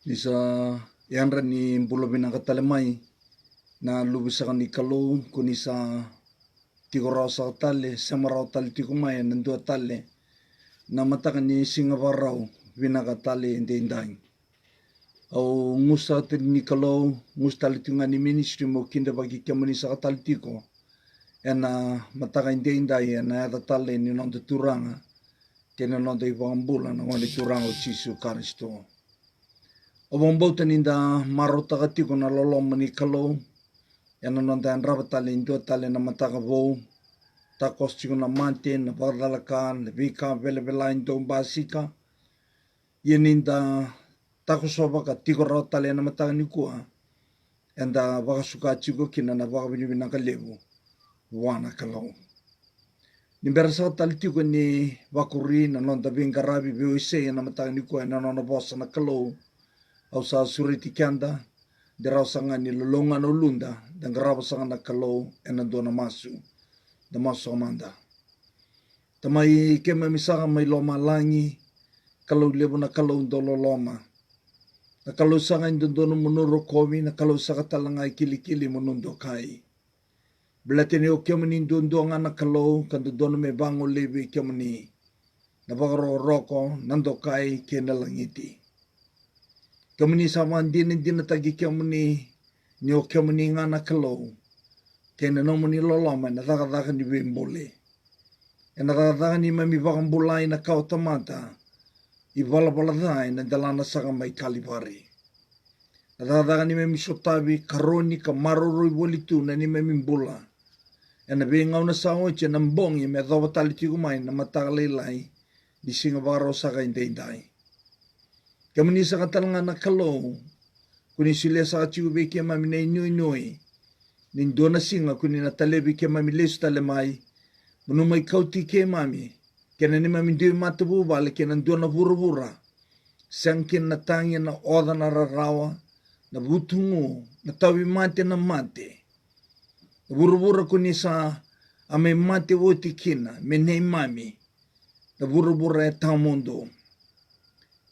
Nisa yanra ni Pulau Pinangkatalamay na lubisakan ni Kalau kuni sa tigorao sa tale samarao tali tikumay nandua tale na matakan ni Singawarao pinakatale inday. Au ngusta ni Kalau ngusta litungan ni ministry mo kinda bagi kamani sa kataltiko ena matakan inday na yata tale ni nonto turanga kena nonto ipangambula na wali turanga Jisu Karisto. Obong bautan inda marota katiko na lolom ni Kalau yana nonta an rabatale indua tale na mataka vou takos tiko na mante na pardalakan na vika vela indo basika yeninda takos wabaka tiko rautale na mataka nikua enda waka suka tiko kina na waka binibina kalevu wana Kalau nimbera sa tali tiko ni wakuri na nonta vingarabi viwise na mataka nikua na nona bosa na Kalau au sa suriti kianda derau sanga ni lolongan ulunda dan garaba sanga na Kalau enando na masu da masu amanda tamai kema misaka mai loma langi Kalau lebu na Kalau ndolo loma na Kalau sanga indono munuro komi na Kalau saka talangai kili munundo kai belatene o kemani ndondo ngana Kalau kandono me bango lebi kemani na bagaro roko nando kai kenalangiti kamuni sama din tagi kamuni nyo kamuni ngana Kalau kena nomuni loloma na daga ni bimbole ena daga ni mami bakambulai na kau tamata I bala dai na dalana saka mai kalibari na daga ni mami sotabi karoni ka maroro bolitu na ni mami bula ena bengau na sawo che nambong me dawa taliti kumai na matagalai di Singapore saka indai kamuni sa katalanga na Kalau kuni sila sa kachigo beke mami na inoi nindo na singa kuni na talebi ke mami lesu talemai munumay kauti ke mami kena ni mami dui matabu bale kena ndo na vura sangkin na tangi na oda na rarawa na butungu na tawi mate na mate vura kuni sa ame mate woti kina menei mami na vura e tamondo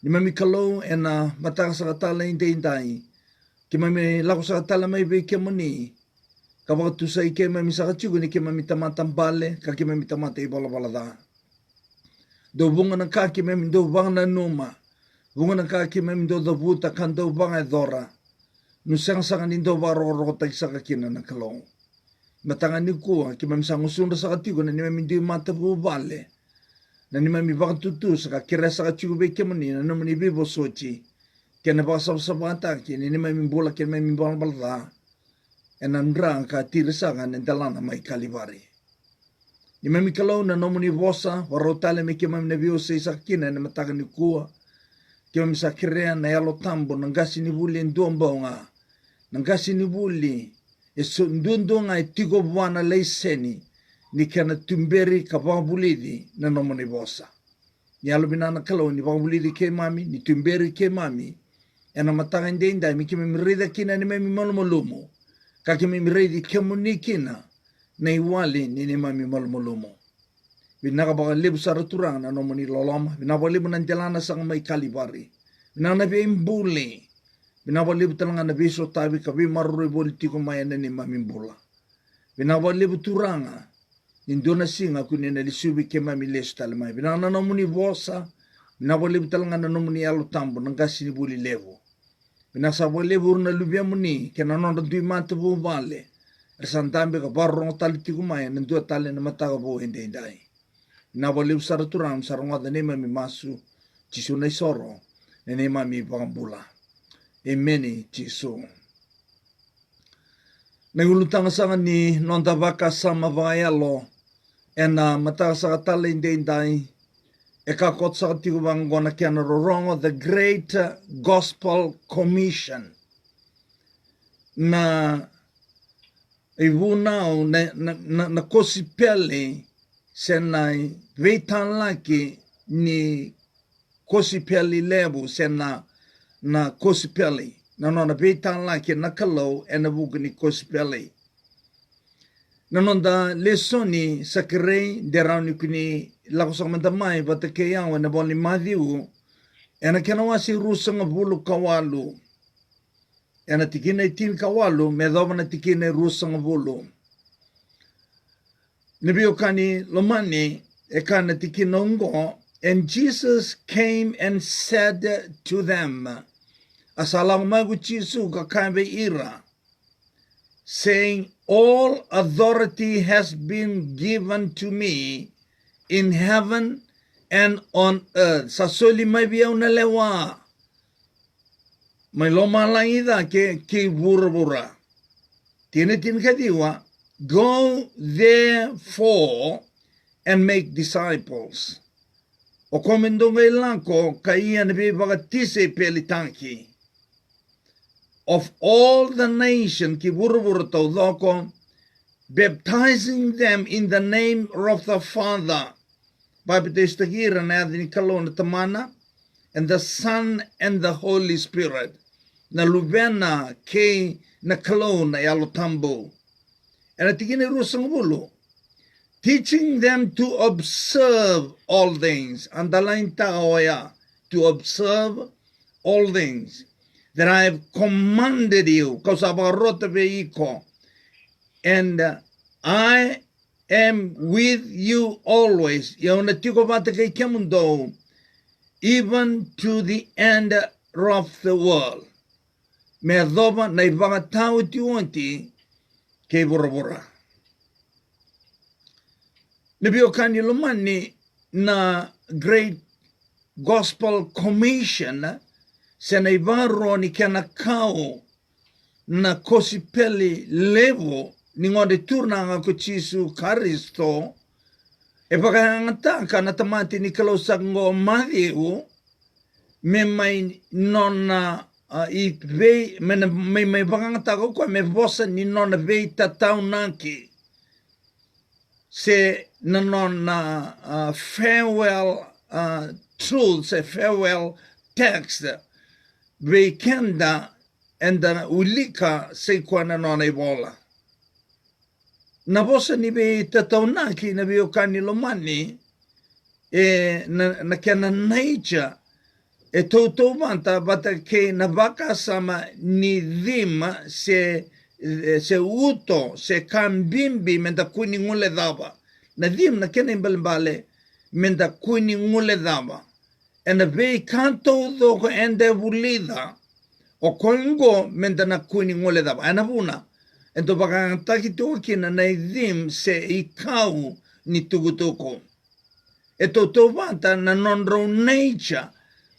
ni mami Kalau ena mataka sa katala indai ki mami lako sa katala mai be ke mani kapag tusay ke mami sa kachigo ni ke mami tamatambale ka ke mami tamata ibala da do bunga ng kaki mami do bang na numa bunga ng kaki mami do buta kan do bang dora nusang sa kanin do baro tag sa kakina na Kalau matangan ni ko ki mami sa ngusunda sa katigo na ni mami di mata bubale na ni mami baka tutu sa kakira sa kachigo be ke mani na naman ibibo sochi kena baka sa bata ki ni mami bola ki mami balda enandra ka tirsa kan dalana mai kalibari ni mami Kalau na nomuni vosa warotale me ke mami nabio sa kina na mataga ni kuwa ke mami sa kirea na yalo tambo nangasi ni buli ndomba nga nangasi ni buli eso ndondo nga tigo bwana leiseni ni kana tumberi ka babulidi na nomuni vosa ni alo binana Kalau ni babulidi ke mami ni tumberi ke mami ena mataga ndenda mi ke mami rida kina ni mami malumulumo kaki mimi reidi kemunikina na iwali ni mami malmulumo. Binaka baka libu sa raturang na nomoni loloma. Binaka libu ng jalana sa may kalibari. Binaka nabi imbuli. Binaka libu talanga nabi so tabi kabi maruri boliti kumayan na ni mami bula. Binaka libu turanga. Indo na singa kunin na lisubi ke mami lesu talamay. Binaka na nomoni bosa. Binaka libu talanga na nomoni alo tambo ng kasi ni buli levo. Binasa boleh burna lubia muni kena nonda dui mata bu bale ersantambe ka barrong tali tikumai nandua tali na mata ka bo indai na boleh usara turam sarong ada nema mi masu Jisu na soro nema mi pangambula emeni Jisu nagulutang sa ni nonda baka sama vayalo ena mata sa tali indai ekakot sa katibang gona kiana rorongo the Great Gospel Commission na ibunao na kosipele senai veitan laki ni kosipele lebu sena na kosipele na nona veitan laki na Kalau ena buku ni kosipele nanonda lesoni sakirei derau ni kuni lako sa mandamai bata kaya wana boli Matthew Ena kenawa si rusanga bulu kawalu. Ena tikina itin kawalu, medova na tikina rusanga bulu. Nabiokani lomani, ekana tikina ungo, and Jesus came and said to them, Asalang magu Chisu kakambe ira, saying, all authority has been given to me in heaven and on earth. Sasoli may be on lewa. May loma lang ida ke burabura. Tinitin kadiwa, go therefore and make disciples. O komendong ilang ko kaya nabi bagatise pelitanki. Of all the nation ki burabura to loko, baptizing them in the name of the Father, baptistagira na adini kalon tamana, and the Son and the Holy Spirit, na lubena ke na kalon na yalotambo. And atigini rusang bulo, teaching them to observe all things, underline taoya, to observe all things that I have commanded you, and I am with you always, even to the end of the world. Medova na ibagatao tiwanti ke burabura. Nabiokani lumani na Great Gospel Commission sa naibaro ni kanakao na kosipeli levo ni ngode turna nga kuchisu Karisto e pagangata na tamati ni kalosang Matthew me may nona ibe may pagangata ko kwa me bosa ni nona be tataw nanki se nona farewell truth, a farewell text Vekenda and the ulika se kwana nona ibola. Nabosa ni be tataunaki na biokani lomani na kena nature e toto manta bata ke na baka sama ni dhima se uto se kambimbi menda kuni ngule daba na dhim na kena imbalimbale menda kuni ngule daba. En vei kanto doko ende vulida o kongo menda na kuni ngole daba anabuna ento bakantaki tokina na idim se ikau ni tugutoko eto tovanta na non-raw nature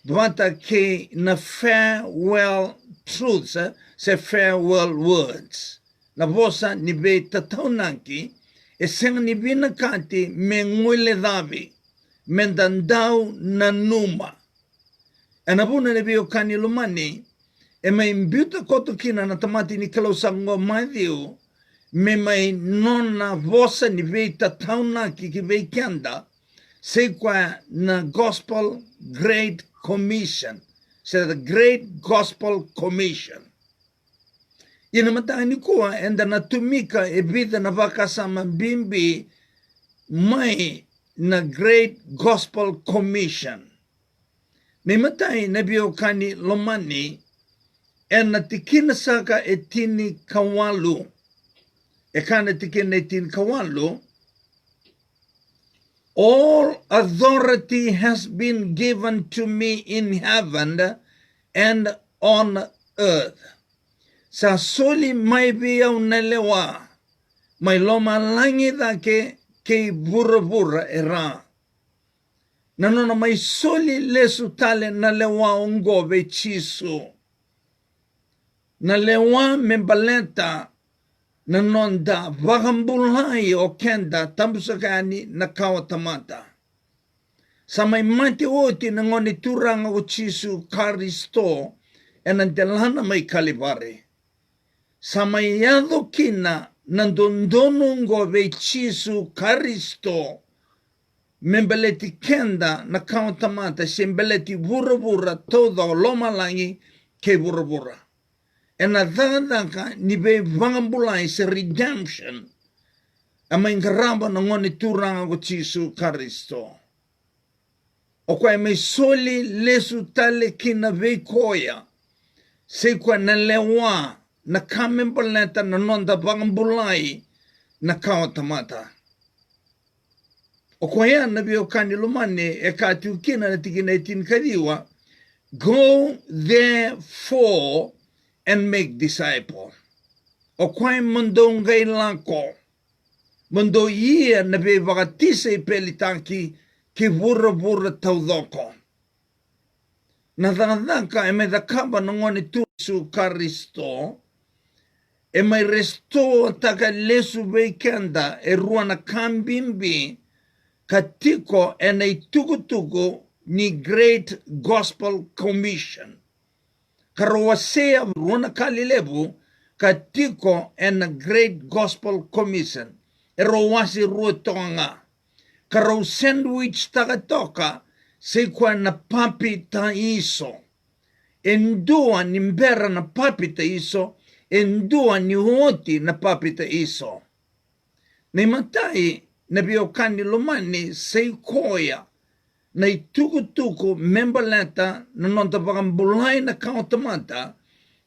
vanta ke na farewell truths se farewell words na vosa ni vei tataunanki e senga ni vina kanti me ngule davi mendandau na numa. Anabuna na biyo kani lumani, e may imbuta koto kina na tamati ni kalausango Matthew, me may nona vosa ni vei tatauna ki vei kianda, se kwa na Gospel Great Commission, se the Great Gospel Commission. Inamatani kuwa enda na tumika e vida na vakasama bimbi may na Great Gospel Commission. Nimatay na biokani lomani en na tikina saka etini kawalu. Ekana tikina etini kawalu. All authority has been given to me in heaven and on earth. Sa soli may biyaw nalewa. May loma langit ake ke bura-bura era. Nanona may soli lesu tale na lewa ongo ve chiso. Na lewa membalenta nanonda vagambulai o kenda tambusakani na kawatamata. Sa may mati oti nangoni turanga o chisu Karisto enantelana may kalibare. Sa may yado kina nandondonongo ve chisu Karisto membeleti kenda na kawatamata sembeleti bura-bura todo loma langi ke bura-bura. E na dadaka ni be vangambulai se redemption ama ingaramba na ngoni turanga ko chisu Karisto. O koe mai soli lesu tale kina vei koia. Se koe na lewa na kamembaleta na nonda bangambulai na kawa tamata. O koe ea na vio kani lumane e kātiu kina na tiki 19 kariwa. Go therefore and make disciple. O koe mundo ngai lanko. Mundo ia na vei wakatise i pelitaki ki vura taudoko. Na dhanga e me dhakaba na ngone tusu karisto, e mai resto taka lesu veikenda e ruana kambimbi katiko e nei tukutuku ni Great Gospel Commission. Karawasea ruana kalilebu katiko e na Great Gospel Commission. E rawasi ruotonga. Karau sandwich takatoka se kwa na papi ta iso. Endua ni mbera na papi ta iso. Endua ni hoti na papi ta iso. Nei matai na biokani lumani se koia. Na tuku membaleta na nonta pakambulai na kautamata.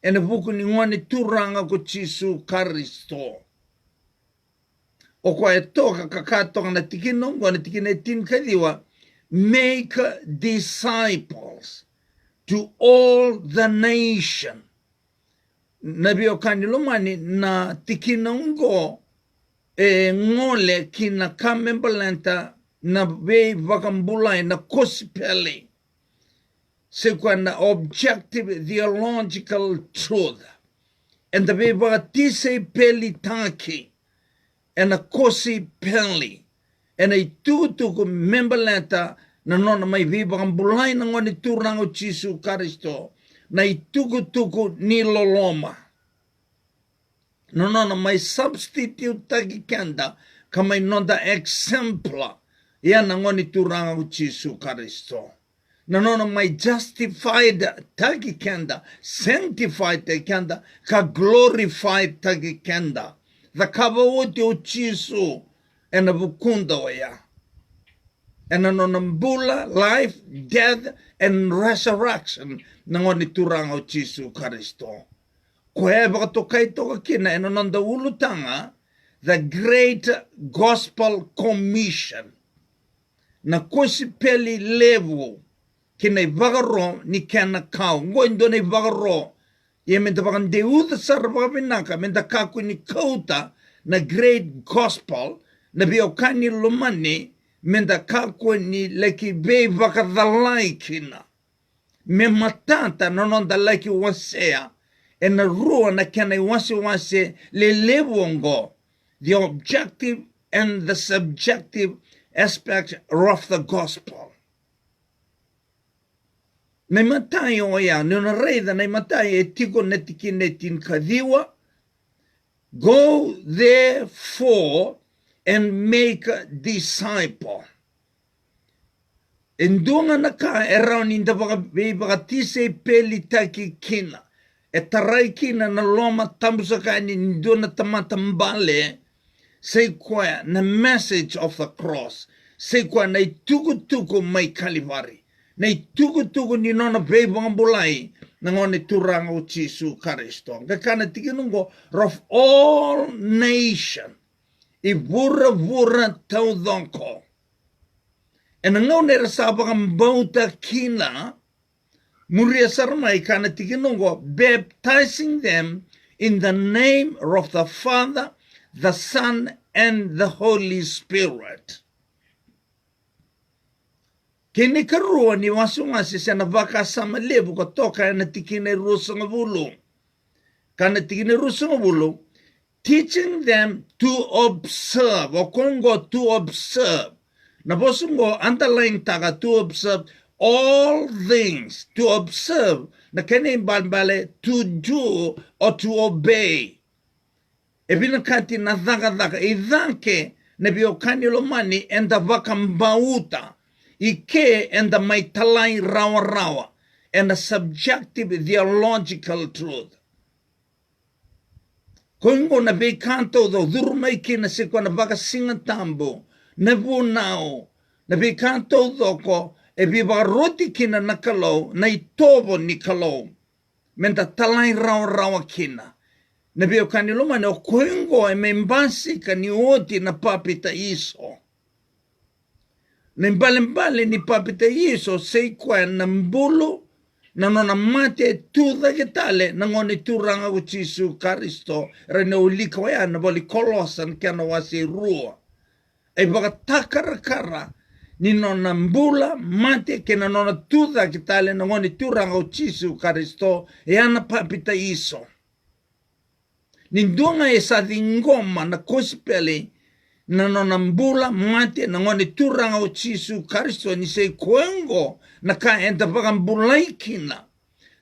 E na vuku ni ngwani turanga ko Chisu Karisto. O kwa e toka kakatoka na tikino, ngwana tikine tin kadiwa, make disciples to all the nation. Nabi o kanilumani na tikino ngo e ngole kina kamembalenta na vei vakambulai na kosipeli. Se kwa na objective theological truth. And the vei vakatise peli taki. And a kosi penli. And a tuku membaleta na nona mai viva ambulai na ngoni turango Chisu Karisto. Na i tuku ni loloma. Na nona mai substitute tagi kenda ka mai nonda exempla. Ia na ngoni turango Chisu Karisto. Na nona mai justified tagi kenda. Sanctified tagi kenda. Ka glorified tagi kenda. The kava wote o Chisu e na vukunda oia. E na nonambula, life, death, and resurrection na ngoni turanga o Chisu Karisto. Ko e baka tokai toka kina e na nonda ulutanga the Great Gospel Commission. Na kosi peli levu kina i vagaro ni kena kau. Ngoi ndo na i vagaro. Ia menta pakan deuda sara pakapinaka, menta kaku ni kauta na Great Gospel, na biokani lumani, menta kaku ni leki vei vakadhalai kina. Me matata na nonda leki wasea, e na rua na kena i wase le lewongo, the objective and the subjective aspect of the gospel. Nei matai o ia, nuna reida nei matai e tiko netiki netin kadiwa. Go therefore and make a disciple. Endunga na ka e rauni nda vakatise peli taki kina. E tarai kina na loma tambusa ni nduna tamata mbale. Sei kwa na message of the cross. Sei kwa na tuku mai kalivari. Nei tuku ni nona vei vangambulai na ngone turanga o Chisu Karisto. Kakana tikinungo of all nation i vura taudonko. E na ngone rasabakang bauta kina muria sarmai kana tikinungo baptizing them in the name of the Father, the Son, and the Holy Spirit. Kini karua ni wasungasi sana vaka sama lebu ko toka na tikine rusang bulu. Kana tikine rusang bulu, teaching them to observe, o kongo to observe. Na bosungo underlying taga to observe all things, to observe. Na kene balbale to do or to obey. E binakati na dhaga, idhanke na biokani lomani enda vaka mbauta. Ike and the maitalai rawa and the subjective theological truth. Kongo na vei kanto do durumai na se kona vaka singa tambo na vu nao na vei kanto do ko e viva roti kina na kalau, na i tovo ni kalau, menta talai rawa kina. Na vio kani loma ne o koingo e me mbasi ka ni oti na papita iso. Na mbale ni papita iso sei kwa na mbulu na nona mate tuda ke tale na ngone turanga o Jesu Kristo re ne ulika wa na boli kolosan kana wasi rua. E baka takara ni nona mbula mate ke na nona tuda ke tale na ngone turanga o Jesu Kristo e ana papita iso. Nindunga e sa ngoma na kospele na nona mbula mate na ngone turanga o Jesu Kristo ni se koengo na ka enta baka mbulaikina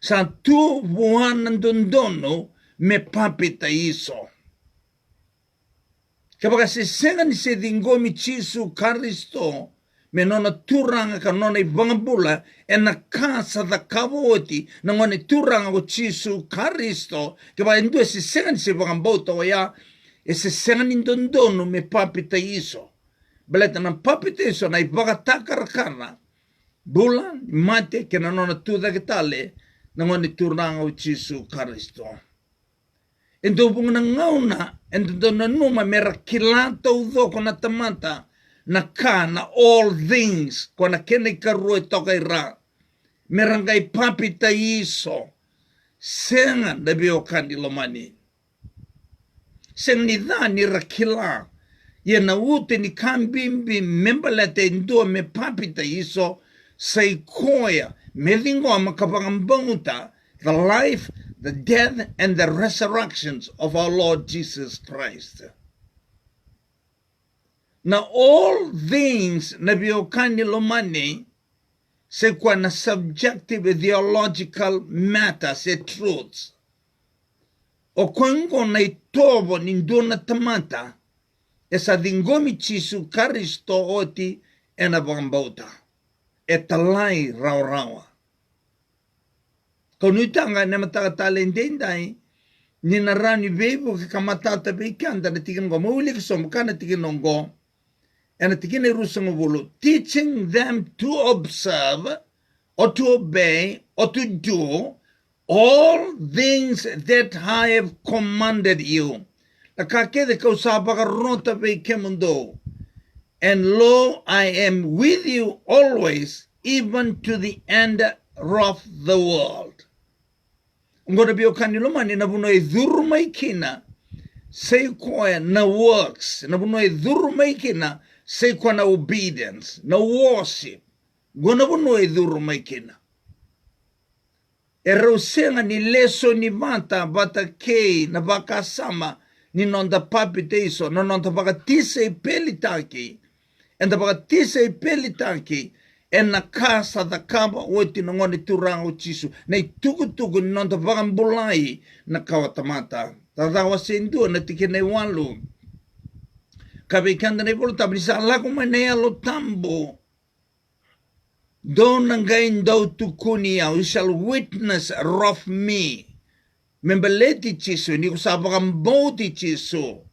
sa tu buana dondono me papita iso. Ka baka se senga ni se dingomi Jesu Kristo me nona turanga ka nona i bangabula e na kasa da kawoti na ngone turanga o Jesu Kristo ke ba ndu se senga ni se bangabota o ya e se senga ni dondono me papita iso beleta na papita iso na i baga takarakana bula mate ke na nona tuda ke tale na ngone turanga o Jesu Kristo endo bunga ngauna endo na numa mera kilata udhoko na tamata na ka na all things kona kene karue toka ira merangai papita iso senga na bio kandi lomani senga ni dhani rakila ye na ute ni kambimbi membalete ndua me papita iso saikoya melingo makapangambanguta the life, the death and the resurrections of our Lord Jesus Christ. Now all things na biokani lomani se kwa na subjective theological matters se truths. O kwengo na itovo ni ndona tamata esa dingomi Jesu Kristo oti ena bambauta. E talai raurawa. Konutanga na matakatala indendai ni narani bebo ke kamatata beikanda na tikin go mawili kisom kana tikin nongo and tikin rusang bolo teaching them to observe or to obey or to do all things that I have commanded you. Nakakede ka usaba ka rota beikemundo. And lo, I am with you always, even to the end of the world. Ngora bio kanilomani na buno e dhurumai kina sei kwa na works na buno e dhurumai kina sei kwa na obedience na worship gona buno e dhurumai kina e rausenga ni leso ni bata kei na baka sama ni nonda papite iso na nonda baka tise i pelitaki and the baka tise i pelitaki e na kasa da kama oti na ngone turanga o Jesu na tuku ni nonta bagambulai na kawatamata tadawa sendu na tikene walu kabikanda ne volta brisa lago manea lo tambo don ngain do tukunia you shall witness of me membeleti Jesu ni kusabagamboti Jesu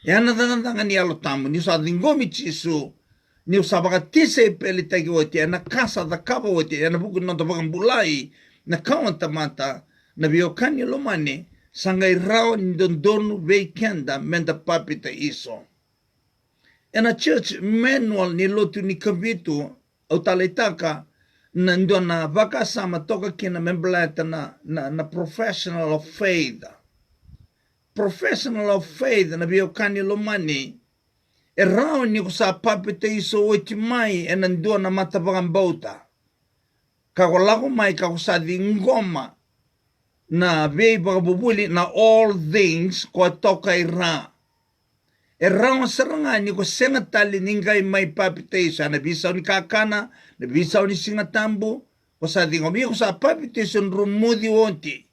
yana danga ni alo tambo ni sa dingomi Jesu ni usabaka tise pele tagi wote na kasa da kaba wote na buku nonto bagambulai na kawanta mata na biokani lomane sangai rao ni dondonu veikenda menda papita iso. And a church manual ni lotu ni kabitu au talitaka na ndo na vaka sama toka kina membelata na professional of faith. Professional of faith na biokani lomane e rao ni kusa papita iso oti mai e nandua na matapagambauta. Kako lako mai kako sa di ngoma na vei bagabubuli na all things kwa toka i ra. E rao saranga ni ko senga tali ningai mai papita iso na bisao ni kakana, na bisao ni singatambu, ko sa di ngoma ko sa papita iso nrumudi onti.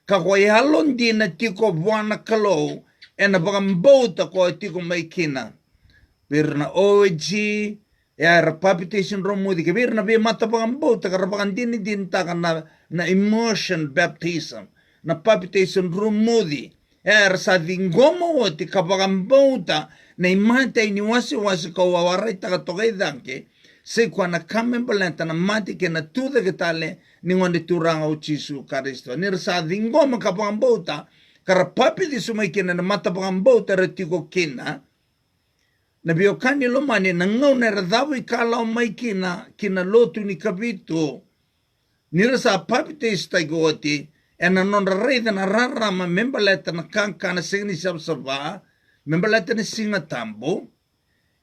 Kako i halon di na tiko buana kalou e na bagambauta ko tiko mai kina. Birna OG ya reputation romudi ke birna be mata bagambauta ka rabagandini din taka na immersion baptism na palpitation romudi er sa dingoma oti ka bagambauta na imata ini wasi ka wawarai taka tokai danke se kwa na kamembalenta na mati ke na tuda ke tale ni ngonde turanga o Jesu Karisto. Ni rasa dingoma ka pangambota kara papi di sumai kina na mata pangambota retiko kina. Na biokani lomani na ngau na radhawi kalao mai kina lotu ni kabito. Ni rasa papi te istagoti e na nonra reida na rarama membaleta na kanka na singni sabsaba membaleta na singa tambo.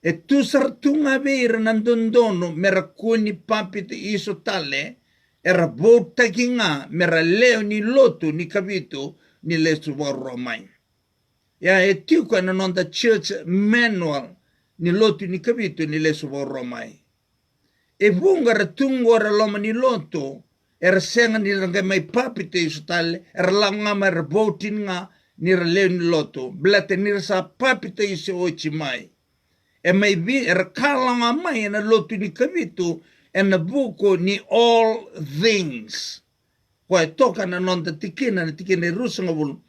E tu sartunga vera nandondono mera kuni papi te iso tale era bota kinga mera leo ni lotu ni kabito ni lesu waromai. Ya e tiuko na nonda church manual ni lotu ni kabito ni lesu waromai. E vunga ratungo ra loma ni lotu era senga ni ranga mai papi te iso tale era langa mera voting nga ni leo ni lotu. Blate ni rasa papi te iso ochi mai. E mai vi kalanga mai na lotu ni kavitu e na buko ni all things. Kwa toka na nonda tikina rusanga vulu.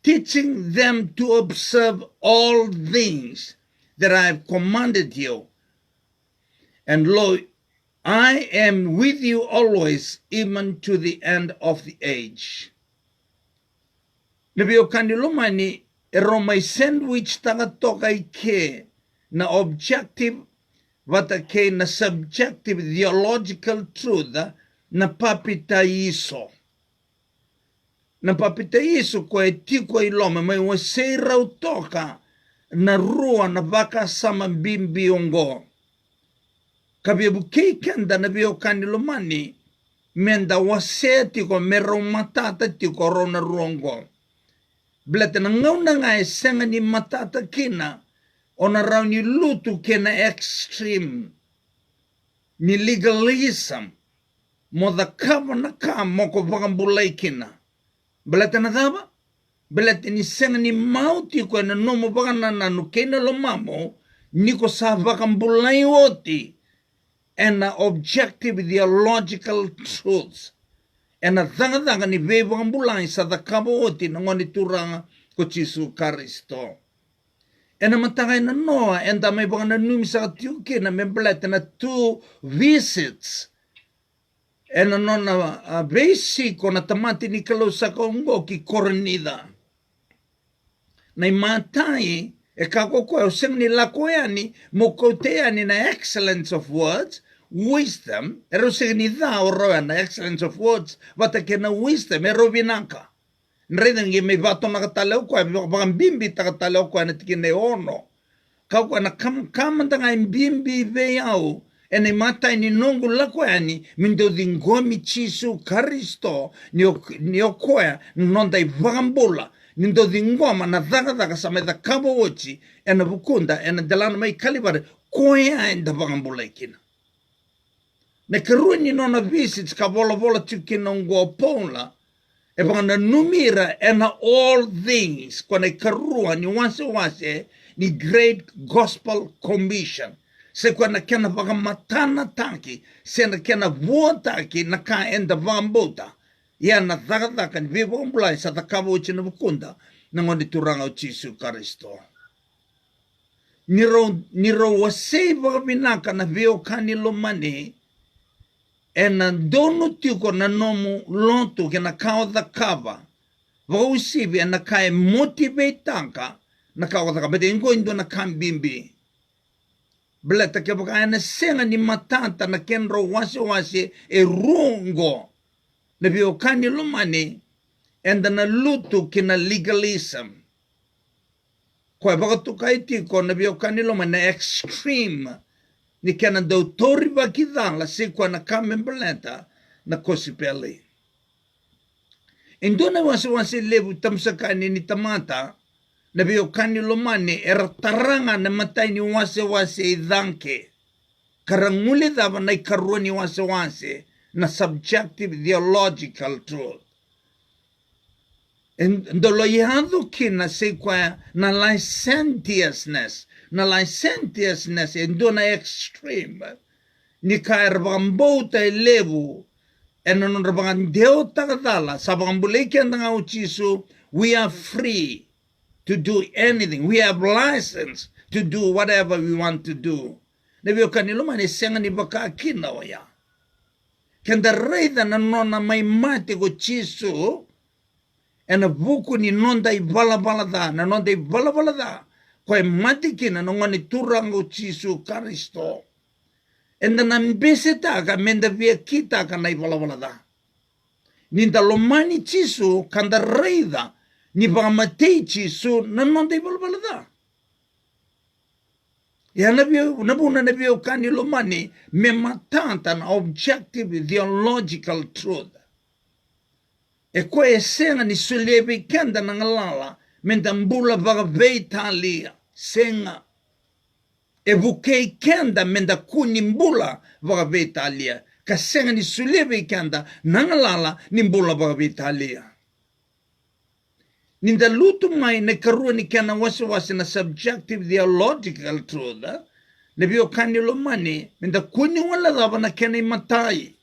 Teaching them to observe all things that I have commanded you. And lo, I am with you always, even to the end of the age. Nabio kandilumani e romai sandwich taga toka ike na objective wata ke na subjective theological truth na papita iso. Na papita iso kwa etiko ilome mai wasei rau toka na rua na baka sama bimbi ongo. Kabiabu keikenda na bio kanilomani menda wasei tiko mero matata tiko rona ruongo. Blete na ngauna ngai senga ni matata kina ona rau ni lutu kena extreme ni legalism mo the kava na ka moko vakambulai kina. Belete na thaba? Belete ni senga ni mauti ko na nomo vakana na nukena lo mamo niko sa vakambulai oti and objective theological truths. And a thanga ni ve vakambulai sa the kava oti na ngoni turanga ko Jesu Karisto. E na matangay na noa, and may baka na numisa katiuki na memblete na 2 visits. E na no na basic o na tamati ni kalo sa kaungo ki koronida. Na imatai, e kakoko o sem ni lakoyani, mo koteani na excellence of words, wisdom, e ro signida o roa na excellence of words, wata ke na wisdom, e ro vinaka. Nredeng ye me vato na kataleo kwa bimbi ta kataleo kwa na tikine ono kwa na kam tanga bimbi ve yao ene mata ni nongu la kwa ni mindo dingomi Jesu Karisto ni okoya nonda ivambula nindo dingoma na daga sama da kabo ochi ene bukunda ene delana mai kalibare koya enda vambula ikina ne keruni nona visits ka vola tikina ngo ponla. E baka na numira e na all things kwa na karua ni wase ni great gospel commission. Se kwa na kena baka matana taki, se na kena vua taki na ka enda vambota. Ia na dhaka ni vivo mbulai sa takabo uchi na bukunda na ngondi turanga o Jesu Karisto. Niro wasei baka vinaka na vio kani lomani e na dono tiko na nomu lontu ke na kao da kava. Vau sivi e na kai motivate tanka na kao da kava. Bete ingo indo na kambimbi. Bleta ke baka ena senga ni matanta na kenro wase e rungo. Na vio kani lumani enda na lutu ke na legalism. Kwa baka tukai tiko na vio kani lumani na extreme. Ni kena doutori vakidala se kwa na kamembeleta na kosipeli. Indona wase levu tamsakani ni tamata na bio kani lomani era taranga na matai ni wase idhanke. Karanguli dava na ikaruni wase na subjective theological truth. Ndolo yahadhu kina se kwa na licentiousness. Na licentiousness e ndona extreme ni ka rabambota e levu e non rabandeo tagadala sabambuleke ndanga uchisu we are free to do anything, we have license to do whatever we want to do. na vio kanilo mani senga ni baka kina o ya. Kenda reida na nona mai mate ko chisu, ena buku ni nonda I bala da, na nonda I bala da, koe mati kina na ngani turango chisu Karisto. Enda na mbese taka menda via kita ka na I bala da. Ninda lomani chisu kanda reida, ni baka matei chisu na nonda I bala da. Ya nabuna nabio kani lomani me matanta na objective theological truth. E koe senga ni sulebe kenda na ngalala menda mbula vaga veitalia senga. E bukei kenda menda kuni mbula vaga veitalia. Ka senga ni sulebe kenda na ngalala ni mbula vaga veitalia. Ninda lutu mai ne karua ni kena wasi na subjective theological truth. Ne bio kani lomani menda kuni wala dava na kena matai.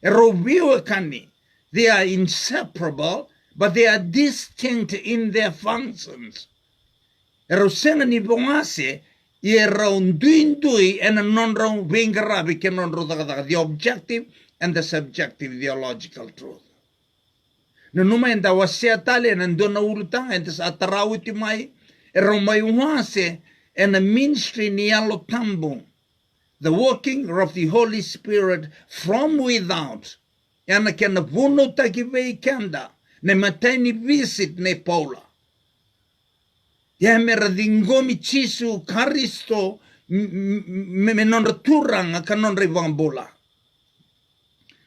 E rovio kani. They are inseparable, but they are distinct in their functions. E rosenga ni bongase I raunduindui and a non-round vingarabi ke non the objective and the subjective theological truth. No numa enda wasea tale na ndona urutanga enda sa atarawiti mai e romai wase and a ministry ni alo tambo. The working of the Holy Spirit from without. Yana kena vuno takivei kenda ne mateni visit ne Paula. Ya mera dingomi chisu Karisto me non turanga ka non rivambola.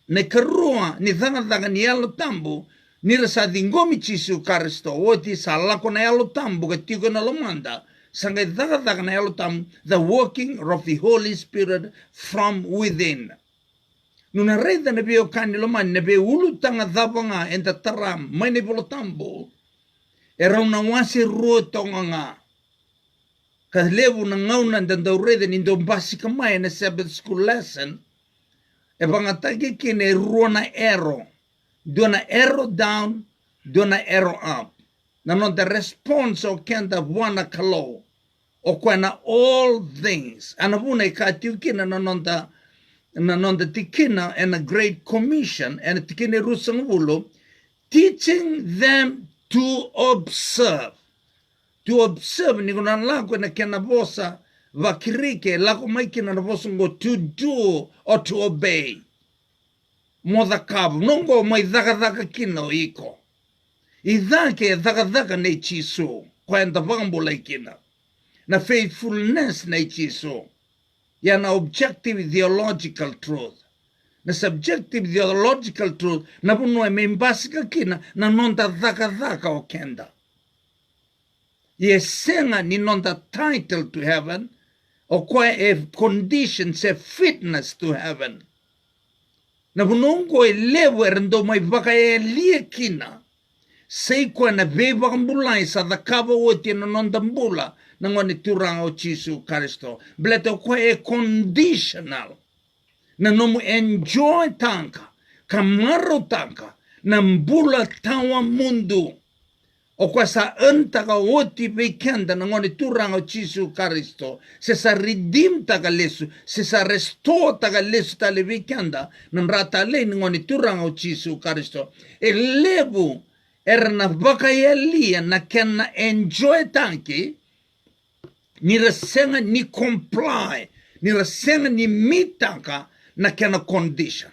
Ne karua ni thanga ni alo tambo ni rasa dingomi chisu Karisto oti sa lako na alo tambo ka tiko na lomanda sanga thanga na alo tambo the working of the Holy Spirit from within. Nuna reida na bio kani lomani na bio ulutanga dhabanga enta taram mai ne bolo tambo. E rauna wase ruo tonga nga. Ka levu na ngauna ndanda urede ni ndo mbasi kamai na Sabbath school lesson. E bangataki kine ruo na arrow. Do na arrow down, do na arrow up. Na no the response o kenda wana kalo. O kwa na all things. Anabuna ikatiu kina na nonda tikina and a great commission and tikine rusang ulo. Teaching them to observe. To observe ni kuna lako na kena bosa vakirike lako maiki na bosa ngo to do or to obey. Moda kabu nongo mai dhaka kina iko. Idhake dhaka ne chiso kwa enda vambula ikina. Na faithfulness ne chiso. Yana objective theological truth. Na subjective theological truth na puno e membasika kina na nonda dhaka o kenda. Ye senga ni nonda title to heaven o kwa e condition se fitness to heaven. Na punongo e lewe rendo mai vaka e lie kina. Sei kwa na veva mbulai sa dhakava wote na nonda mbula na ngone turanga o Chisu Karisto. Bleto kwa e conditional. Na nomu enjoy tanka, kamaro tanka, na mbula tawa mundu. O kwa sa entaka oti vekenda na ngone turanga o Chisu Karisto. Se sa redeem taka lesu, se sa restore taka lesu tale vekenda, na rata le ngone turanga o Chisu Karisto. E levu erna vakayelia na kena enjoy tanki, ni resenga ni comply, ni resenga ni mitaka, na kena condition.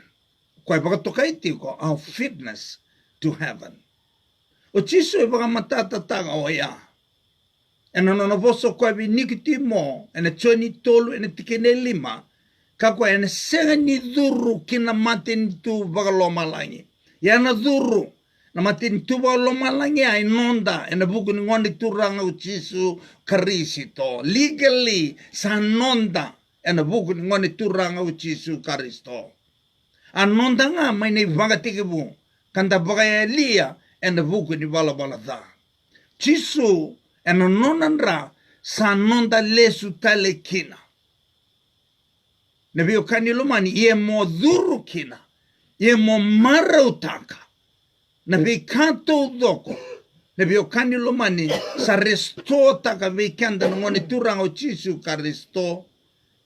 Kwa baka tokaiti ko our fitness to heaven. O Chisu e baka matata taga o ya. Ena no voso kwa bi nikiti mo, ena choni tolu, ena tikene lima, kakwa ena senga ni dhuru kina matin tu baka loma langi. Ya na dhuru, na matin tu baka loma langi ay nonda, ena buku ni ngondi turanga o Chisu Karisito. Legally, sa nonda, ena buku ni ngone turanga o Chisu Karisto. Anonda nga may ni vangatikibu. Kanda bagaya lia ena buku ni bala dha. Chisu ena nonandra sa nonda lesu tale kina. Nebio kanilumani ie mo dhuru kina. Ie mo mara utaka. Nebi kanto udoko. Nebio kanilumani sa resto taka vikenda ngone turanga o Chisu Karisto.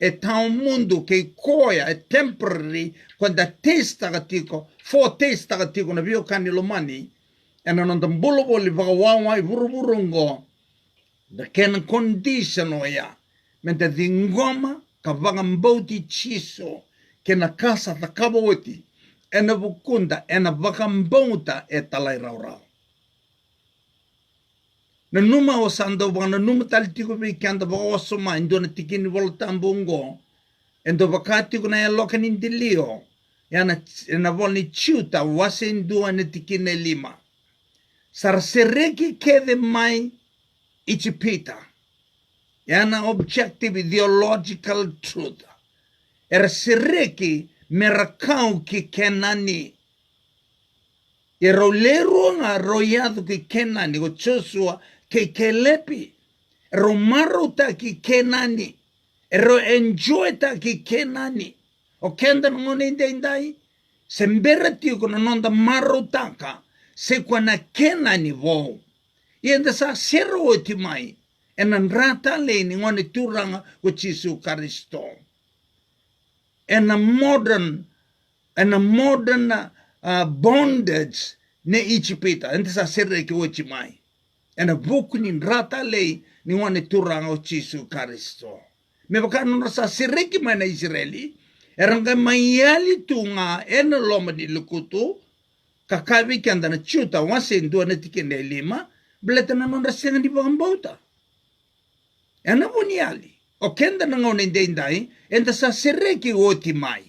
e tau mundo ke koia e temporary quando testa ka tiko for testa ka tiko na bio kani lo mani e na nonda mbolo boli vaka wawa i vuruburungo the can condition o ya mente di ngoma ka vaka mbauti chiso ke na kasa ta kaboti e na vukunda e na vaka mbauta e talai raurau na numa o sando na numa tal tiko be kanda ba oso ma ndo na tikini volta mbongo endo vakati kuna ya lokani ndilio yana na volni chuta wase ndo na tikine lima sar sereki kede mai ichipita yana objective ideological truth era sereki merakau ki kenani era lero nga royado ki kenani go chosua ke kelepi ro maruta ki kenani ro enjoy ta ki kenani o kenda ngone ndai sembera ti ko nonda marutaka se kwana kenani vo yenda sa sero ti mai enan rata le ni ngone turanga ko Jesu Kristo and a modern bondage ne ichipita and sa sere ki ochi mai and a book ni rata le ni wane turanga o Jesu Kristo me baka no sa sere ki mai na Israeli eranga maiali tunga en loma di lukutu kakavi kanda na chuta wase ndo na tikene lima bleta na no senga di bambota ena buniali o kenda na ngone ndai enda sa sere ki oti mai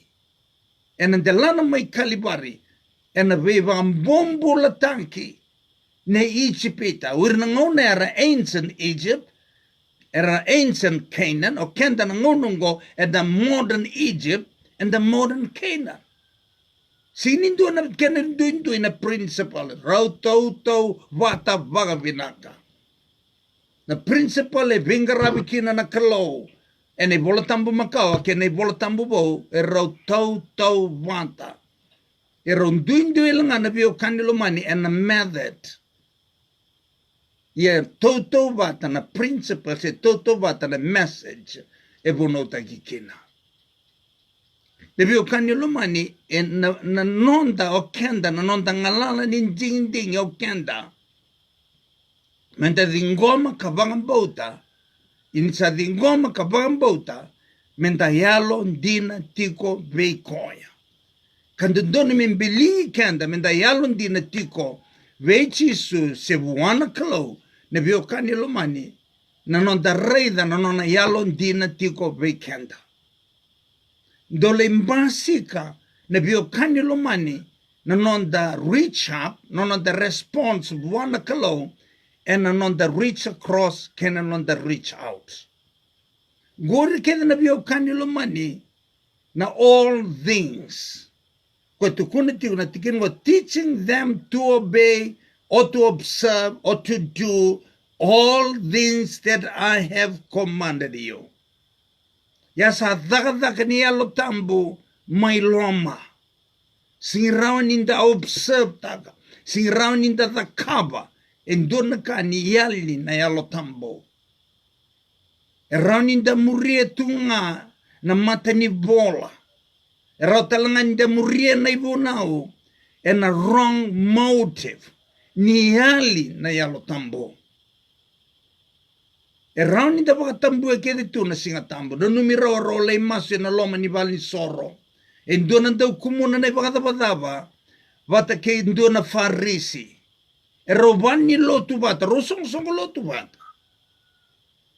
ena delana mai kalibari ena veva mbombo la tanki ne Egypta urna ngone era ancient Egypt era ancient Canaan o kenda na ngonungo at the modern Egypt and the modern Canaan sinindo na kenen duindo in a principle rauto vata vagavinaka na principle e vingarabi kina na kalo e ne volatambu makao ke ne volatambu bo e rauto vata e ronduindo ilanga na bio kanilo mani and a method ye toto vata na principle se toto vata na message e vonota kikina le bio kanilo mani e na nonda o kenda na nonda ngalala ni ding o kenda menta dingoma kavangambota inisa dingoma kavangambota menta yalo ndina tiko veikoya kandondoni membeli kenda menta yalo ndina tiko veichisu sebuana kalo ne bio kanilo mani na nonda reida na nona yalo ndina tiko veikenda dole mbasika ne bio kanilo mani na nonda reach up na nonda response buana kalo and on the reach across can on the reach out gori kede na bio kanilo mani na all things ko to kuniti na tikin go teaching them to obey or to observe or to do all things that I have commanded you yasa daga ni alo tambu mai loma singirawan inda observe taga singirawan inda takaba endona ka ni yali na yalo tambo erani nda murie tunga na mata ni bola erotalanga nda murie na ibonao and a wrong motive ni yali na yalo tambo erani nda baka tambo e kede tu na singa tambo do numiro role maso na loma ni vali soro endona nda kumuna na baka daba vata ke endona farisi ero vani lotu vata rosong lotu vata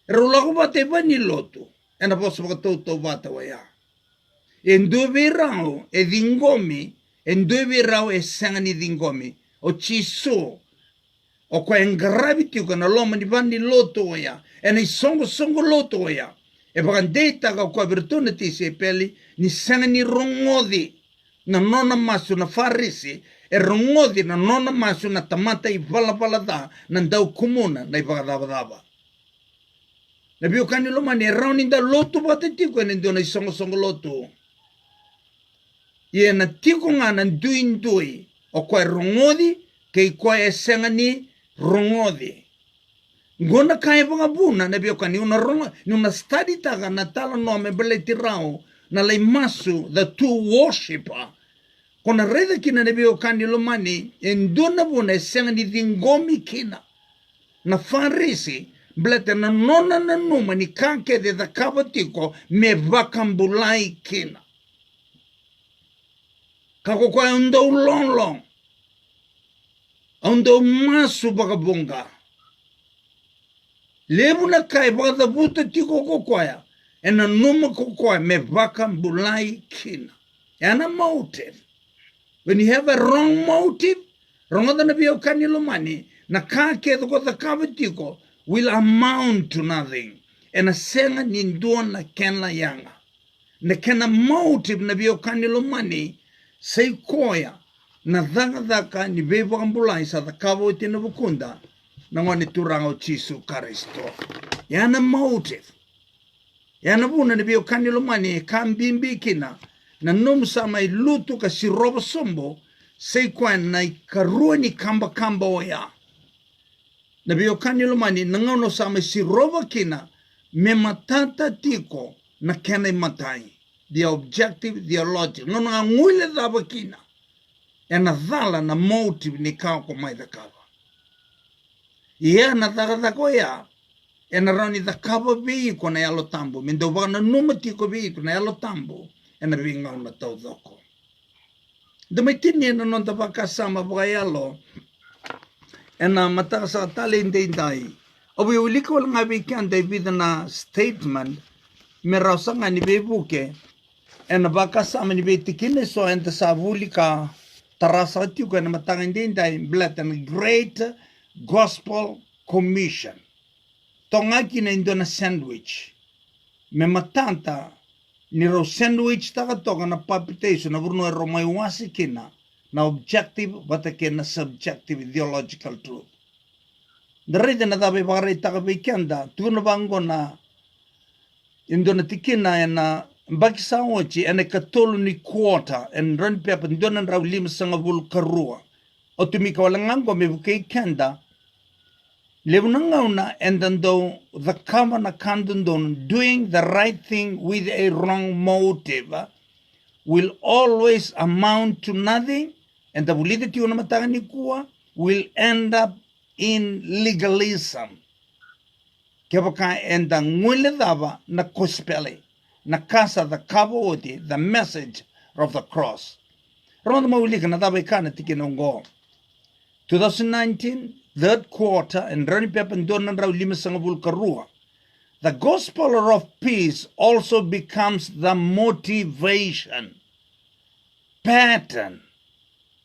ero lago vata e vani lotu ena poso vaka toto vata waya endo verao e dingomi endo verao e sangani dingomi o chiso o kwa engraviti o kana loma ni vani lotu waya ena i songo lotu waya e vakandeta ka kwa opportunity se peli ni sangani rongodi na nona masu na farisi e rongodi na nona masu na tamata i vala da na ndau kumuna na i vakadava na bio kanilo mani e rauni nda lotu vate tiko e ndio na i songo lotu i na tiko nga na ndui o kwa rongodi ke i kwa e sengani rongodi Gona kai banga buna na bio kani una ronga ni una study taga na tala no me bele tirao na lei masu the two worshipper kona reda kina na bio kani lo mani en dona buna senga ni dingomi kina na farisi blete na nona na numa ni kanke de da kabatiko me vakambulai kina kako kwa undo long undo masu bagabunga lebu na kai baka buta tiko kokoya ena numa kokoya me vakambulai kina and a motive when you have a wrong motive wrong than bio kanilo money na kake the kabatiko will amount to nothing and a senga ninduan na kenla yanga na kena motive na bio kanilo money say koya na dhaka ni bebo ambulai sa kabo tina bukunda na ngoni turang o Jesu Kristo yana motive yana buna ni bio kanilo money kambimbi kina na nomsa mai lutu ka siroba sombo say koya na karua ni kamba oya na bio kanilo mani nangono sama si roba kina me matata tiko na kena matai the objective the logic no nga ngule daba kina ena dhala na motive ni kao ko mai da kaba na daga ko ya ena rani da kaba bi ko na yalo tambo mendo bana numa tiko bi ko na yalo tambo ena binga na tau doko de metini na non da baka sama yalo ena mata sa talente dai obi uliko nga bikan David na statement merasa nga ni bebuke ena baka sa ni betikine so enta sa vulika tarasa tiu kana matanga dai blat and great gospel commission tonga kina indona sandwich me matanta ni ro sandwich taka toka na palpitation na burno romai wasi kina na objective batake na subjective ideological truth. The reason na tabi bakari takabikenda tuno bango na indona tikina na bakisa ochi ene katolu ni quarter en run pepa indona raw lima sanga bul karua otumika walangango me bukai kenda leunanga and then though the common akandon doing the right thing with a wrong motive will always amount to nothing. And the validity of the will end up in legalism. Kebaka and the ngulidava na kospele na casa the kabodi the message of the cross. Round mawulika na daba ikana tikinongo. 2019 third quarter and rani pepan donan raw lima sangabul karua. The gospel of peace also becomes the motivation, pattern,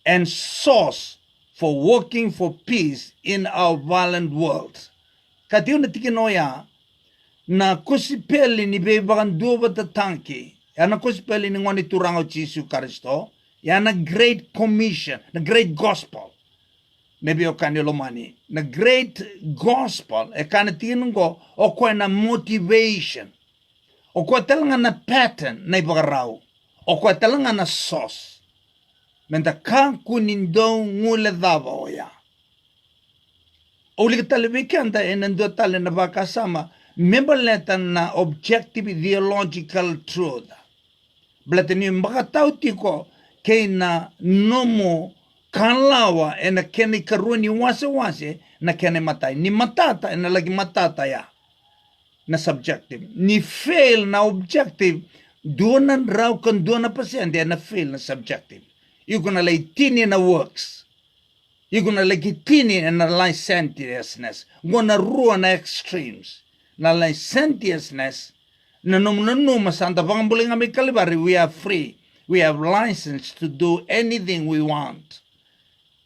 and source for working for peace in our violent world. Katiuna tikinoya na kusipeli ni bebagan duba tatanki. Yana kusipeli ni ngoni turango Jesu Kristo. Yana great commission, the great gospel. Maybe okanilo mani. The great gospel ekana tinungo okwa na motivation. Okwa talanga na pattern na ibagarao. Okwa talanga na source. Menta kunindo ngule dava oya. Uli talibikanda enendo tale na baka sama membaleta na objective ideological truth. Blateni mbakatau tiko kei na nomo kalawa ena kene karuni wase na kene matai. Ni matata ena lagi matata ya. Na subjective. Ni fail na objective. Duanan raw kan duana pasende na fail na subjective. You're gonna lay tini na works. You're gonna lay tini na licentiousness. Gonna ruin na extremes. Na licentiousness. Na numa santa pangambuling kami kalibari. We are free. We have license to do anything we want.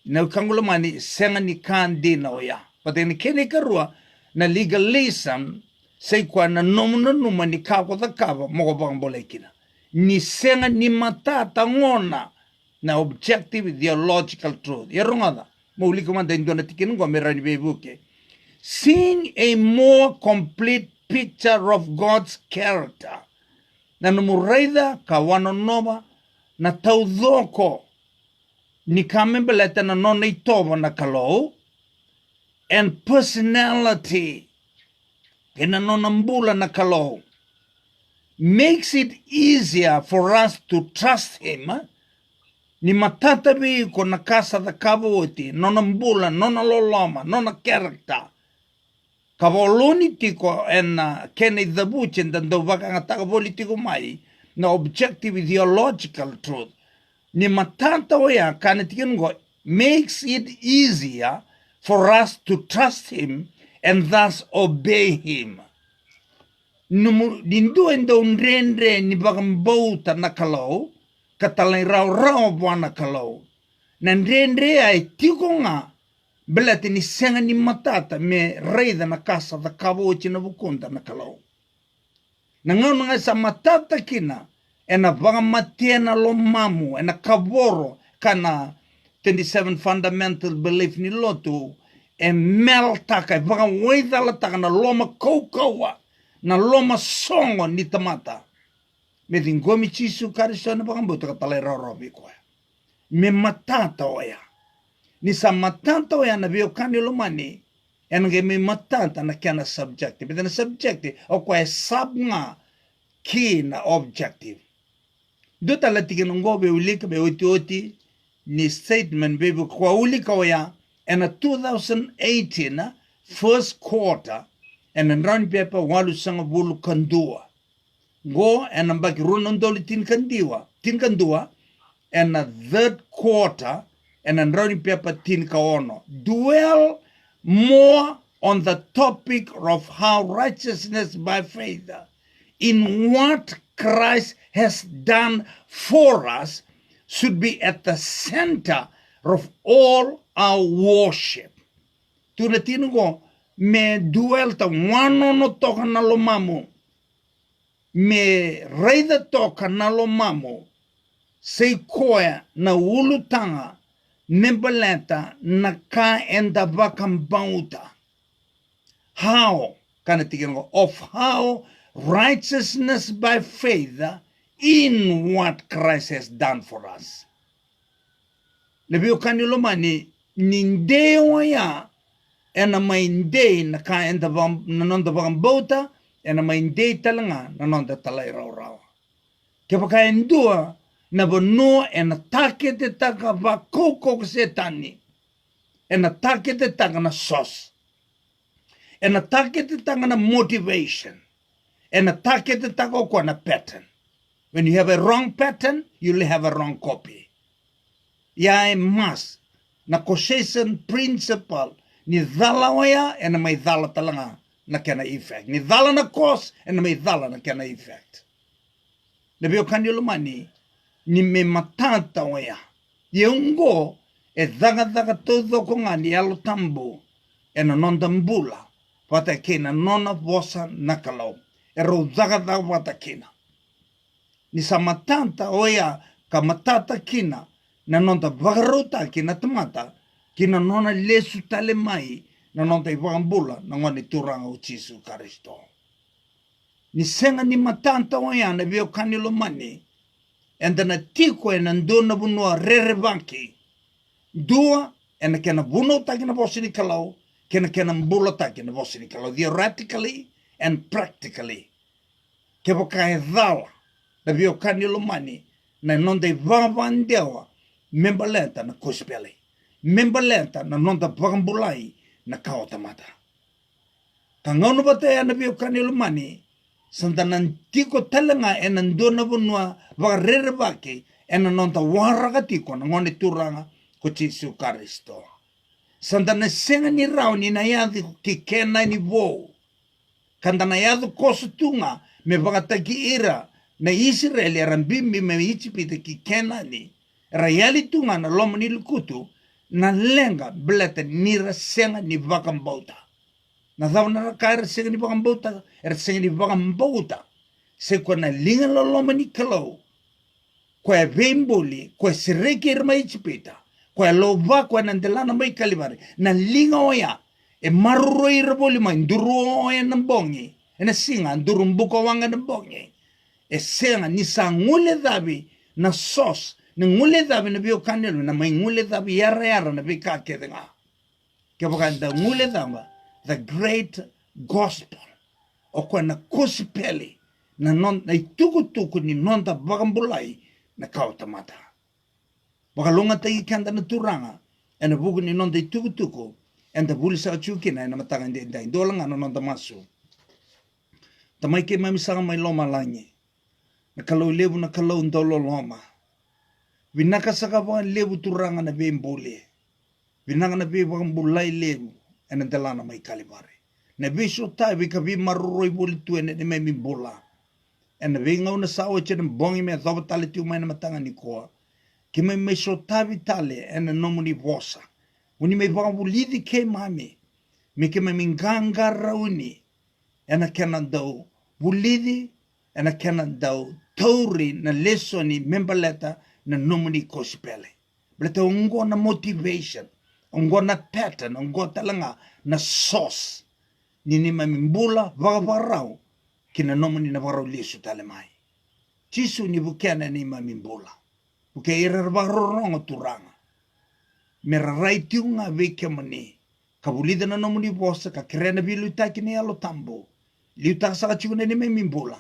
Na kangulomani senga ni kandi na oya. But in kini karua na legalism say kwa na numa ni kako the kava moko pangambuling kina. Ni senga ni matata ngona. Na objective ideological truth. Yarongada. Mauliko manda indona tikinungo merani bebuke. Seeing a more complete picture of God's character. Na numuraida kawanonoma na taudhoko ni kamembeleta na nona itoba na kalou. and personality kina nonambula na kalau makes it easier for us to trust him. Ni matatabi ko na kasa da kabuoti, nonambula, nonaloloma, nona character. Kavoloni tiko en kene the buchen dan do vakanga takaboli tiko mai na objective ideological truth. Ni matata oya kanetikin go makes it easier for us to trust him and thus obey him. Dindu endo unrendre ni bagambouta na kalau katalay raw buana kalau. Nandrendre ay tiko nga belati ni senga ni matata me reida na kasa da kabuchi na bukunda na kalau. Nangaw nga sa matata kina ena bagamatiena lo mamu ena kaboro kana 27 fundamental belief ni lotu e meltaka baga waidala taka na loma koukaua na loma songo ni tamata me dingomi chisu kariso na bagambuta katalay rorobi kwa me matata oya ni sa matata oya na biokani lomani enge me matata na kiana subjective but na subjective o kwa sabnga kina objective dota latikin ngobe ulika be oti ni statement bebe kwa ulika oya and a 2018 first quarter and a run paper walu sanga bulu kandua go and a baki runondoli tin kandua and a third quarter and a run paper tin kaono dwell more on the topic of how righteousness by faith in what Christ has done for us should be at the center of all our worship. Tunatino go me duelta wano no toka na lo mamu. Me reida toka na lo mamu. Sei koya na ulutanga nembaleta na ka enda bakambauta. How kana tigino of how righteousness by faith in what Christ has done for us. Lebio kanilo mani nindeo ya ena mainde na ka enda nanonda bagambota ena mainde talanga nanonda talay raw. Kaya endua na bono ena take te taka va koko setani ena take te taka na sos ena take te taka na motivation ena take te taka kwa na pattern. When you have a wrong pattern, you'll have a wrong copy. Ya mas na causation principle ni dhala waya ena may dhala talanga na kena effect. Ni dhala na cause ena may dhala na kena effect. Nabio kanyo lumani ni me matata waya. Yungo e daga todo ko nga ni alo tambu ena nondambula pata kena nona vosa nakalaw. Ero daga pata kena. Ni sa matanta oya ka matata kina na nonta bagarota kina tamata kina nona lesu tale mai na nonta ibambula na ngani turanga o Jesu Kristo. Ni senga ni matanta oya na bio kanilo mani enda na tiko ena ndona bunua rerebanki dua ena kena buno takina bosini kalau kena mbula takina bosini kalau theoretically and practically kebo kai dhala na bio kanilo mani na nonda vavandewa membalenta na kuspele membalenta na nonda bagambulai na kautamata kangono bata na bio kanilo mani santa nantiko talanga ena ndona bunua varerebaki ena nonda waragatiko na ngone turanga ko Jesu Kristo santa na senga ni rauni na yadi kikena ni vo kanda na yadu kosutunga me bagataki ira na Israel eran bimbi me Egypte ki kenani reality nga na lomo ni lukutu na lenga blete nira senga ni vakambauta na daw na kaira senga ni vakambauta senga ni vakambauta se ko na linga lo lomo ni kalo ko e bemboli ko sireke irma Egypte ko lo va ko na ndelana mai kalibare na linga oya e marro irboli mai nduro oya nambongi ena singa ndurumbuko wanga nambongi e senga ni sa ngule dabi na sos na ngule dabi na bio kanelo na mai ngule dabi yara na bika kedenga ke bakanda ngule damba the great gospel o ko na gospel na non na tuku ni nonda bagambulai na kautamata bakalonga tai kanda na turanga ena buku ni nonda tuku enda bulisa chukina na matanga ndai dolanga no nonda masu tamai ke mami sanga mai loma langi na kalau lebu na kalau ndolo loma vinaka saka ba lebu turanga na bembole vinanga na be bagambulai lebu ena dalana mai kalibare na biso tai vika vi marroi boli tu ene me mi bola ena vinga una sawa chen bongi me dhaba tale tu mai na matanga ni koa ke me so tavi tale ena nomuni vosa uni me bagambulidi ke mami me ke me minganga rauni ena kena dau bulidi ena kena dau tauri na lesoni membaleta na nomuni kospele bleta ungo na motivation ungo na pattern ungo talanga na source nini mamimbula vagavarau kina nomuni na varau lesu tale mai chisu ni bukena ni mamimbula buke irar varorongo turanga mera raitiunga veke mani kabulida na nomuni vosa ka krena bilu takini alo tambo liu takasa chukune ni mamimbula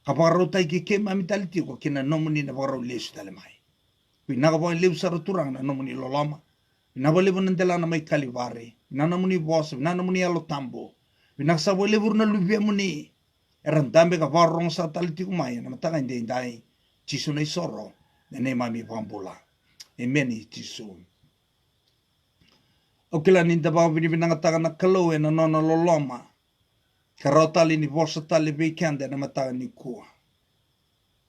kabarau taiki ke mamitaliti ko kina nomuni na varau lesu tale mai pinaga bo liu saraturanga na nomuni lolama pinaga lebu nandela na mai kalivare na nomuni vosa na nomuni alo tambo Binaksa boleh burna lubia muni. Eran tambe ka varong sa taliti kumai na matanga indai chisu na isoro na ne mami pambula. Amen chisu. Okila ninda ba bini binanga na kalau na nona loloma. Karotali ni vosa tali weekend na matanga ni kuwa.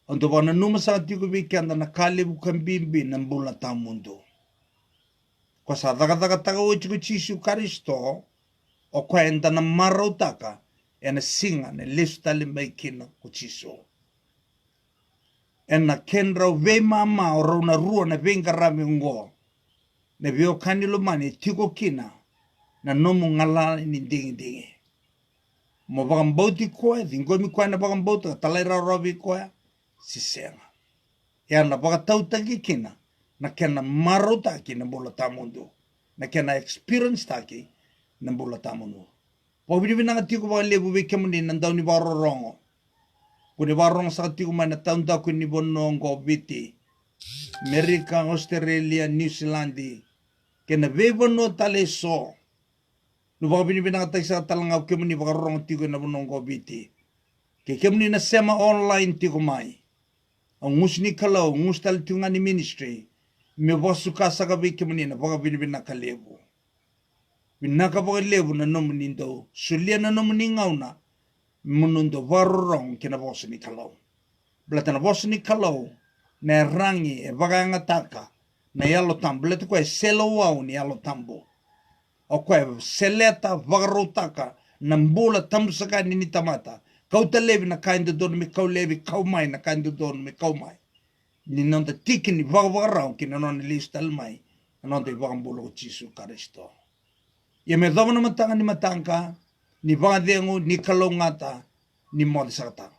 Ondo ba na numa sa tiku weekend na kali bukan bimbi na mbula tamundo. Kwa sa daga taga uchiku chisu karisto. O kwenda na marotaka ena singa ne lista le mai kina kuchiso ena kenra ve mama o rona rua na venga rami ngo ne vio kanilo mani tiko kina na nomu ngala ni dingi mo bagamboti koe dingo mi koe na bagamboti talaira robi koe sisenga ena bagatauta kina na kena marotaki na bola tamundo na kena experience taki nambula tamuno. Pabili binanga tiku ba lebu be kemuni nandau ni barorongo. Kuni barong sa tiku mana taunda kuni bonongo biti. Amerika, Australia, New Zealand. Kena be bono tale so. Nu pabili binanga tai sa talanga kemuni barorongo tiku na bonongo biti. Ke kemuni na sema online tiku mai. Ang musni kalau ngustal tiku ngani ministry. Me bosuka saka be kemuni na pabili binanga lebu. Binaka pa lebu na nomunindo sulia na nomuningauna munundo varorong kina boss ni kalau blata na boss ni kalau na rangi e baganga taka na yalo tambo blata ko selo wau ni yalo tambo o ko seleta varotaka na mbula tamsaka ni tamata kauta lebi na kaindo don mi kau lebi kau mai na kaindo don mi kau mai ni nonda tikini vagarong kina non listal mai nonda vagambulo chisu karisto Ia me dhawana matanga ni matanga, ni vadengo, ni kalongata, ni modisata.